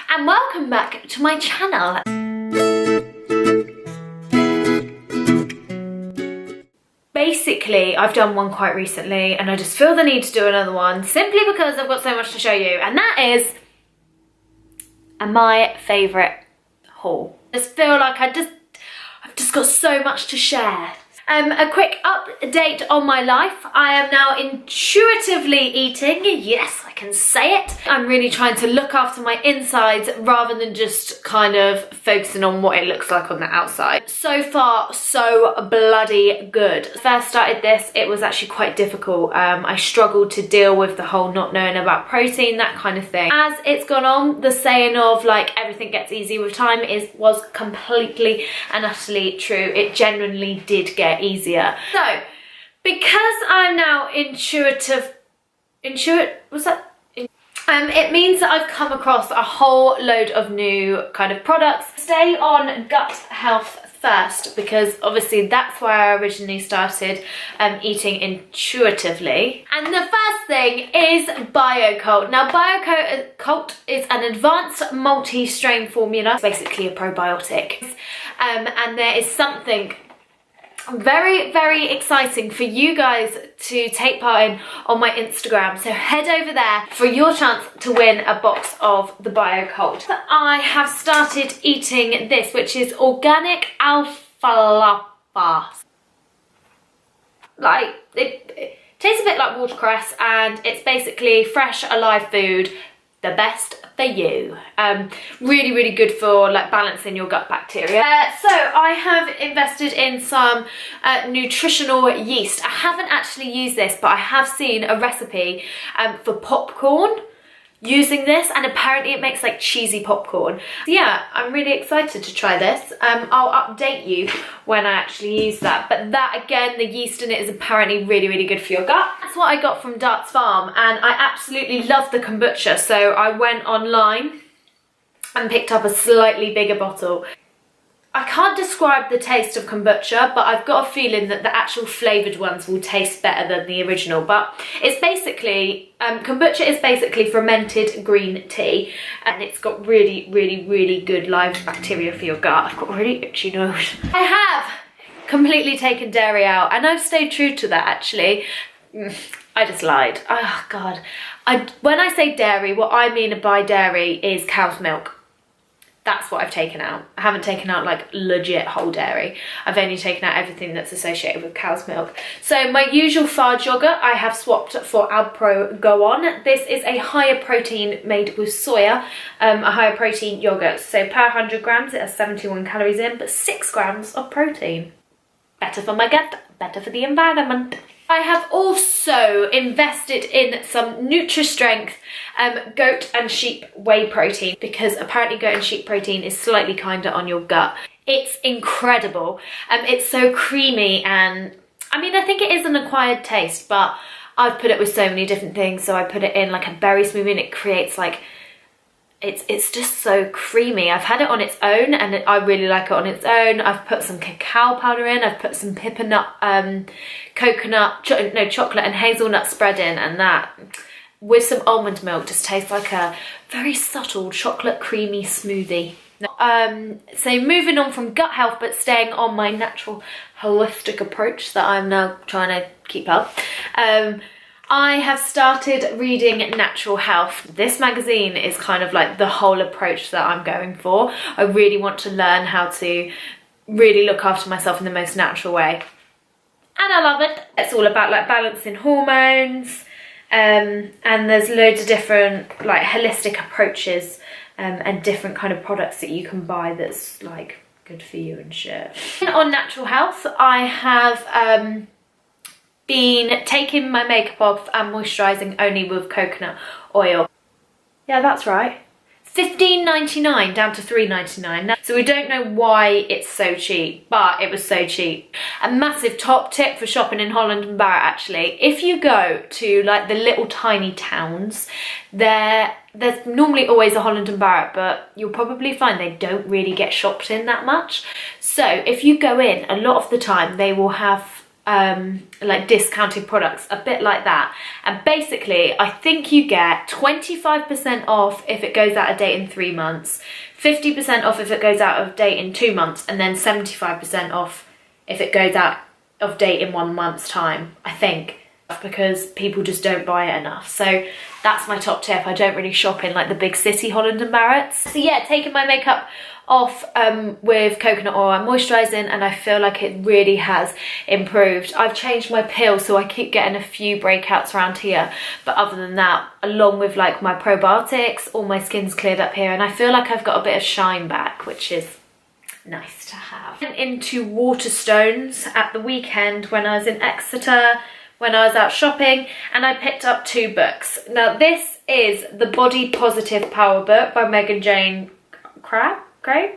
and welcome back to my channel. Basically, I've done one quite recently and I just feel the need to do another one simply because I've got so much to show you, and that is my favourite haul. I just feel like I've just got so much to share. A quick update on my life. I am now intuitively eating. Yes, I can say it. I'm really trying to look after my insides rather than just kind of focusing on what it looks like on the outside. So far, so bloody good. First started this, it was actually quite difficult. I struggled to deal with the whole not knowing about protein, that kind of thing. As it's gone on, the saying of like everything gets easy with time was completely and utterly true. It genuinely did get easier. So, because I'm now it means that I've come across a whole load of new kind of products. Stay on gut health first, because obviously that's where I originally started eating intuitively. And the first thing is Bio-Kult. Now Bio-Kult is an advanced multi-strain formula. It's basically a probiotic. And there is something very, very exciting for you guys to take part in on my Instagram. So head over there for your chance to win a box of the Bio-Kult. I have started eating this, which is organic alfalfa. Like, it tastes a bit like watercress, and it's basically fresh, alive food. The best for you. Really, really good for like balancing your gut bacteria. So I have invested in some nutritional yeast. I haven't actually used this, but I have seen a recipe for popcorn using this, and apparently it makes like cheesy popcorn. So yeah, I'm really excited to try this. I'll update you when I actually use that. But that, again, the yeast in it is apparently really, really good for your gut. That's what I got from Darts Farm, and I absolutely love the kombucha. So I went online and picked up a slightly bigger bottle. I can't describe the taste of kombucha, but I've got a feeling that the actual flavoured ones will taste better than the original. But it's basically, kombucha is basically fermented green tea, and it's got really, really, really good live bacteria for your gut. I've got a really itchy nose. I have completely taken dairy out, and I've stayed true to that actually. I just lied. Oh God. When I say dairy, what I mean by dairy is cow's milk. That's what I've taken out. I haven't taken out like legit whole dairy. I've only taken out everything that's associated with cow's milk. So my usual fudge yogurt I have swapped for Alpro Go On. This is a higher protein made with soya, a higher protein yogurt. So per 100 grams it has 71 calories in, but 6 grams of protein. Better for my gut, better for the environment. I have also invested in some Nutri-Strength goat and sheep whey protein, because apparently goat and sheep protein is slightly kinder on your gut. It's incredible. It's so creamy, and I mean, I think it is an acquired taste, but I've put it with so many different things. So I put it in like a berry smoothie, and it creates like, it's just so creamy. I've had it on its own and I really like it on its own. I've put some cacao powder in, I've put some chocolate and hazelnut spread in, and that with some almond milk just tastes like a very subtle chocolate creamy smoothie. So moving on from gut health, but staying on my natural holistic approach that I'm now trying to keep up. I have started reading Natural Health. This magazine is kind of like the whole approach that I'm going for. I really want to learn how to really look after myself in the most natural way. And I love it. It's all about like balancing hormones, and there's loads of different like holistic approaches and different kind of products that you can buy that's like good for you and shit. On Natural Health, I have been taking my makeup off and moisturising only with coconut oil. Yeah, that's right. $15.99 down to $3.99. So we don't know why it's so cheap, but it was so cheap. A massive top tip for shopping in Holland and Barrett actually. If you go to like the little tiny towns, there's normally always a Holland and Barrett, but you'll probably find they don't really get shopped in that much. So if you go in, a lot of the time they will have like discounted products, a bit like that. And basically I think you get 25% off if it goes out of date in 3 months, 50% off if it goes out of date in 2 months, and then 75% off if it goes out of date in 1 month's time, I think, because people just don't buy it enough. So that's my top tip. I don't really shop in like the big city Holland and Barrett's. So yeah, taking my makeup off with coconut oil, I'm moisturising, and I feel like it really has improved. I've changed my peel, so I keep getting a few breakouts around here, but other than that, along with like my probiotics, all my skin's cleared up here, and I feel like I've got a bit of shine back, which is nice to have. I went into Waterstones at the weekend when I was in Exeter, when I was out shopping, and I picked up 2 books. Now this is the Body Positive Power book by Megan Jane Craig? I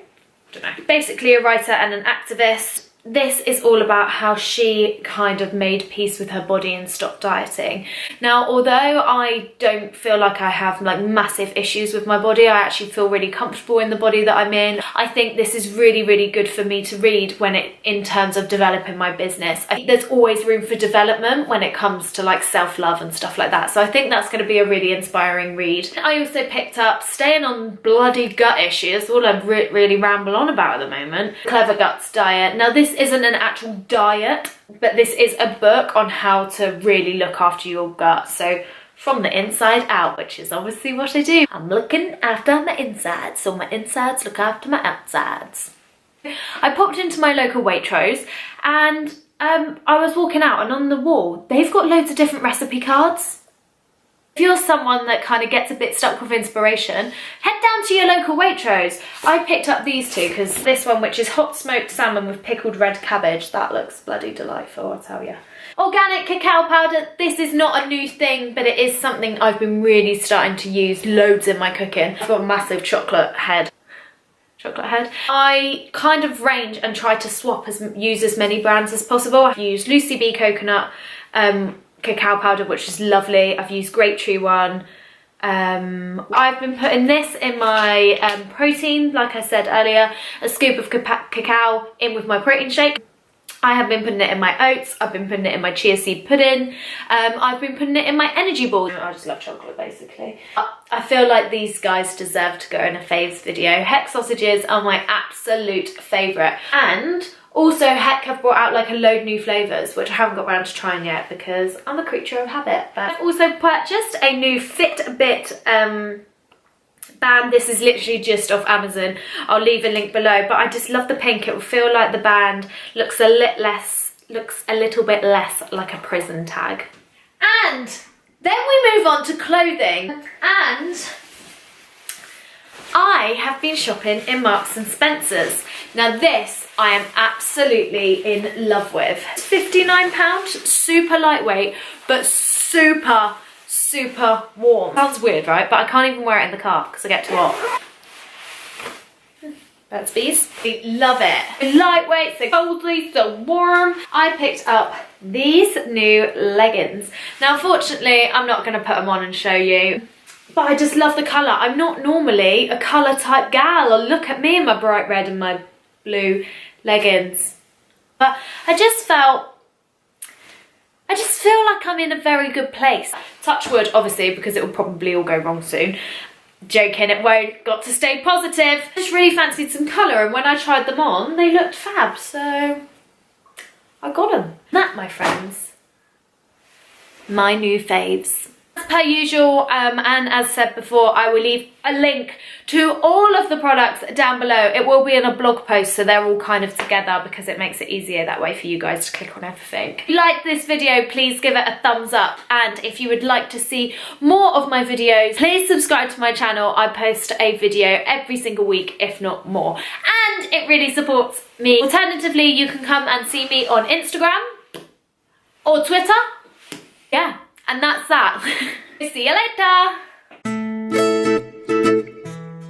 don't know. Basically a writer and an activist. This is all about how she kind of made peace with her body and stopped dieting. Now, although I don't feel like I have like massive issues with my body, I actually feel really comfortable in the body that I'm in. I think this is really, really good for me to read when in terms of developing my business. I think there's always room for development when it comes to like self-love and stuff like that. So I think that's going to be a really inspiring read. I also picked up, staying on bloody gut issues, all I really ramble on about at the moment, Clever Guts Diet. Now this isn't an actual diet, but this is a book on how to really look after your gut. So from the inside out, which is obviously what I do. I'm looking after my insides, so my insides look after my outsides. I popped into my local Waitrose, and I was walking out, and on the wall, they've got loads of different recipe cards. If you're someone that kind of gets a bit stuck with inspiration, head down to your local Waitrose. I picked up these 2 because this one, which is hot smoked salmon with pickled red cabbage, that looks bloody delightful, I'll tell you. Organic cacao powder, this is not a new thing, but it is something I've been really starting to use loads in my cooking. I've got a massive chocolate head. I kind of range and try to use as many brands as possible. I've used Lucy Bee coconut, cacao powder, which is lovely. I've used Grape Tree one. I've been putting this in my protein, like I said earlier, a scoop of cacao in with my protein shake. I have been putting it in my oats, I've been putting it in my chia seed pudding, I've been putting it in my energy balls. I just love chocolate basically. I feel like these guys deserve to go in a faves video. Heck sausages are my absolute favourite, and also Heck have brought out like a load new flavours, which I haven't got around to trying yet because I'm a creature of habit. But I've also purchased a new Fitbit band. This is literally just off Amazon. I'll leave a link below, but I just love the pink. It will feel like the band looks a little bit less like a prison tag. And then we move on to clothing, and I have been shopping in Marks and Spencer's. Now this I am absolutely in love with. £59, super lightweight, but super warm. Sounds weird, right? But I can't even wear it in the car because I get too hot. That's bees. I love it. Lightweight, so cozy, so warm. I picked up these new leggings. Now, fortunately, I'm not going to put them on and show you, but I just love the colour. I'm not normally a colour type gal. Or look at me in my bright red and my blue leggings. But I just feel like I'm in a very good place. Touch wood, obviously, because it will probably all go wrong soon. Joking, it won't. Got to stay positive. I just really fancied some colour, and when I tried them on, they looked fab, so I got them. That, my friends, my new faves. As per usual, and as said before, I will leave a link to all of the products down below. It will be in a blog post, so they're all kind of together because it makes it easier that way for you guys to click on everything. If you like this video, please give it a thumbs up, and if you would like to see more of my videos, please subscribe to my channel. I post a video every single week, if not more, and it really supports me. Alternatively, you can come and see me on Instagram or Twitter. Yeah. And that's that. See you later.